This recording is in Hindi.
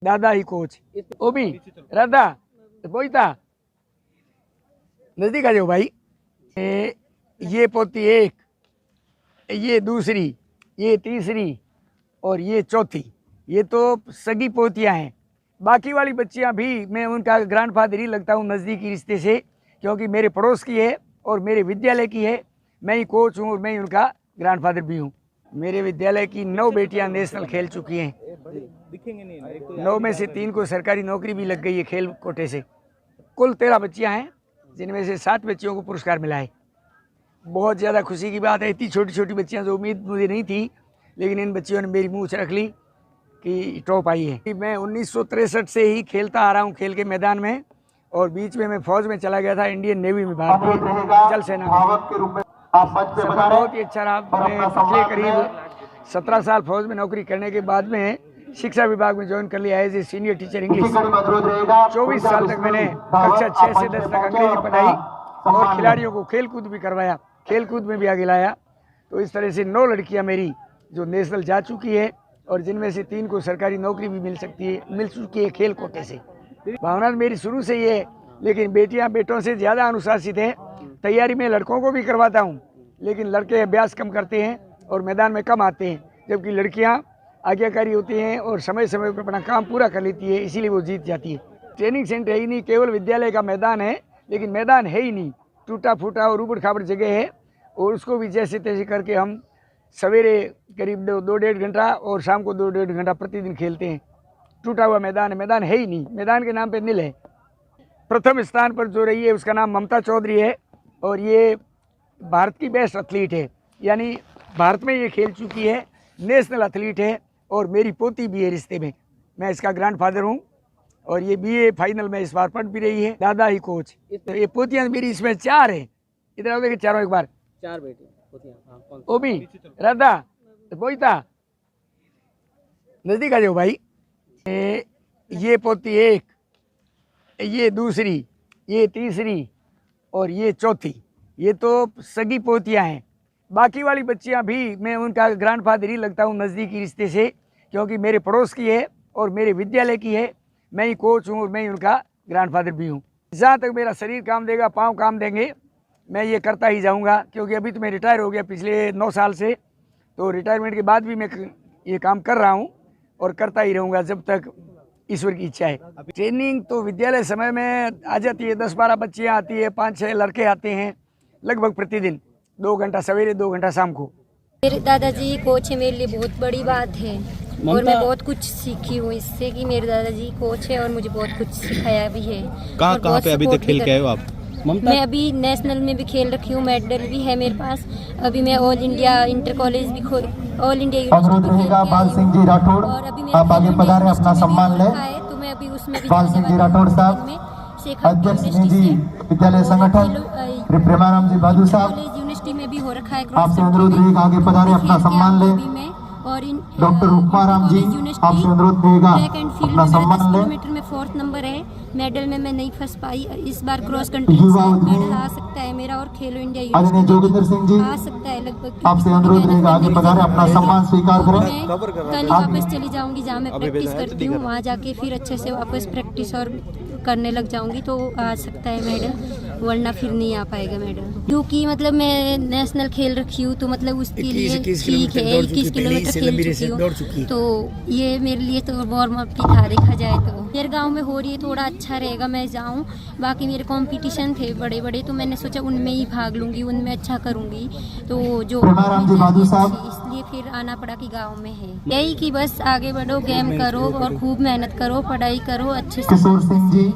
दादा ही कोच ओबी राधा बोईता नजदीक आ जाओ भाई। ये पोती एक, ये दूसरी, ये तीसरी और ये चौथी। ये तो सगी पोतियां हैं। बाकी वाली बच्चियां भी मैं उनका ग्रैंडफादर ही लगता हूँ नज़दीकी रिश्ते से, क्योंकि मेरे पड़ोस की है और मेरे विद्यालय की है। मैं ही कोच हूँ और मैं ही उनका ग्रैंडफादर भी हूँ। मेरे विद्यालय की 9 बेटियां नेशनल खेल चुकी हैं। 9 में से 3 को सरकारी नौकरी भी लग गई है खेल कोटे से। कुल 13 बच्चियां हैं, जिनमें से 7 बच्चियों को पुरस्कार मिला है। बहुत ज़्यादा खुशी की बात है। इतनी छोटी छोटी बच्चियां जो उम्मीद मुझे नहीं थी, लेकिन इन बच्चियों ने मेरी मूँछ रख ली कि टॉप आई है। मैं 1963 से ही खेलता आ रहा हूँ खेल के मैदान में, और बीच में मैं फौज में चला गया था, इंडियन नेवी में, भारतीय जल सेना में। बहुत ही अच्छा रहा। मैं पिछले करीब 17 साल फौज में नौकरी करने के बाद में शिक्षा विभाग में ज्वाइन कर लिया as a senior teacher English. 24 साल तक मैंने कक्षा 6 से 10 तक अंग्रेजी पढ़ाई और खिलाड़ियों को खेल कूद भी करवाया, खेल कूद में भी आगे लाया। तो इस तरह से 9 लड़कियां मेरी जो नेशनल जा चुकी है, और जिनमें से 3 को सरकारी नौकरी भी मिल चुकी है खेल कोटे से। भावना मेरी शुरू से ही है, लेकिन बेटियां बेटों से ज़्यादा अनुशासित है। तैयारी में लड़कों को भी करवाता हूं, लेकिन लड़के अभ्यास कम करते हैं और मैदान में कम आते हैं, जबकि लड़कियां आज्ञाकारी होती हैं और समय समय पर अपना काम पूरा कर लेती है, इसीलिए वो जीत जाती है। ट्रेनिंग सेंटर है ही नहीं, केवल विद्यालय का मैदान है, लेकिन मैदान है ही नहीं, टूटा फूटा और उबड़ खाबड़ जगह है। और उसको भी जैसे तैसे करके हम सवेरे करीब 2-2.5 घंटा और शाम को 2-2.5 घंटा प्रतिदिन खेलते हैं। टूटा हुआ मैदान है, मैदान है ही नहीं, मैदान के नाम पे नील है। प्रथम स्थान पर जो रही है उसका नाम ममता चौधरी है, और ये भारत की बेस्ट एथलीट है, यानी भारत में ये खेल चुकी है, नेशनल एथलीट है, और मेरी पोती भी है रिश्ते में। मैं इसका ग्रैंडफादर हूँ, और ये BA फाइनल में इस बार पढ़ भी रही है। दादा ही कोच। तो ये पोतियाँ मेरी इसमें 4 है। इधर आओ, देखिए चारों एक बार। 4 बेटी पोतियां। हाँ, ओबी राधा बोईता नजदीक आ जाओ भाई। ये पोती एक, ये दूसरी, ये तीसरी और ये चौथी। ये तो सगी पोतियां हैं। बाकी वाली बच्चियां भी मैं उनका ग्रैंडफादर ही लगता हूँ नज़दीकी रिश्ते से, क्योंकि मेरे पड़ोस की है और मेरे विद्यालय की है। मैं ही कोच हूँ और मैं ही उनका ग्रैंडफादर भी हूँ। जहाँ तक मेरा शरीर काम देगा, पाँव काम देंगे, मैं ये करता ही जाऊँगा, क्योंकि अभी तो मैं रिटायर हो गया पिछले 9 साल से। तो रिटायरमेंट के बाद भी मैं ये काम कर रहा हूँ और करता ही रहूँगा जब तक ईश्वर की इच्छा है। ट्रेनिंग तो विद्यालय समय में आ जाती है, 10-12 बच्चियाँ आती है, 5-6 लड़के आते हैं लगभग प्रतिदिन, 2 घंटा सवेरे 2 घंटा शाम को। मेरे दादाजी कोच है, मेरे लिए बहुत बड़ी बात है, और मैं बहुत कुछ सीखी हूँ इससे कि मेरे दादाजी कोच है और मुझे बहुत कुछ सिखाया भी है। कहाँ पे अभी तक खेल के आए हो आप? मैं अभी नेशनल में भी खेल रखी हूँ, मेडल भी है मेरे पास। अभी मैं ऑल इंडिया इंटर कॉलेज भी ऑल इंडिया अनुरोध रहेगा बाल सिंह जी राठौड़, आप आगे पधारें, अपना सम्मान लें। तो मैं अभी उसमें भी बाल सिंह जी राठौड़ साहब, अध्यक्ष निजी विद्यालय संगठन, प्रेमाराम जी बहादुर साहब, यूनिवर्सिटी में भी हो रखा है। आपसे अनुरोध रहेगा आगे पधारें, अपना सम्मान लें। और डॉक्टर रुक्माराम जी, आपसे अनुरोध रहेगा अपना सम्मान लें। किलोमीटर में 4th नंबर है। मेडल में मैं नहीं फंस पाई, इस बार क्रॉस कंट्री से मेडल आ सकता है मेरा, और खेलो इंडिया आदरणीय जोगिंदर सिंह जी, आ सकता है लगभग। आपसे अनुरोध रहेगा आगे पधारें, अपना सम्मान स्वीकार करें। कल ही वापस चली जाऊंगी जहाँ मैं प्रैक्टिस करती हूँ, वहाँ जाके फिर अच्छे से वापस प्रैक्टिस और करने लग जाऊंगी, तो आ सकता है मेडल, वरना फिर नहीं आ पाएगा मेडल। क्योंकि मतलब मैं नेशनल खेल रखी हूँ, तो मतलब उसके लिए ठीक है, 21 किलोमीटर खेल चुकी हूँ, तो ये मेरे लिए तो वार्म अप ही था देखा जाए तो। मेरे गांव में हो रही है, थोड़ा अच्छा रहेगा मैं जाऊं। बाकी मेरे कंपटीशन थे बड़े बड़े, तो मैंने सोचा उनमें ही भाग लूंगी, उनमें अच्छा करूंगी। तो जो इसलिए फिर आना पड़ा कि गांव में है। यही कि बस आगे बढ़ो, गेम करो और खूब मेहनत करो, पढ़ाई करो अच्छे से।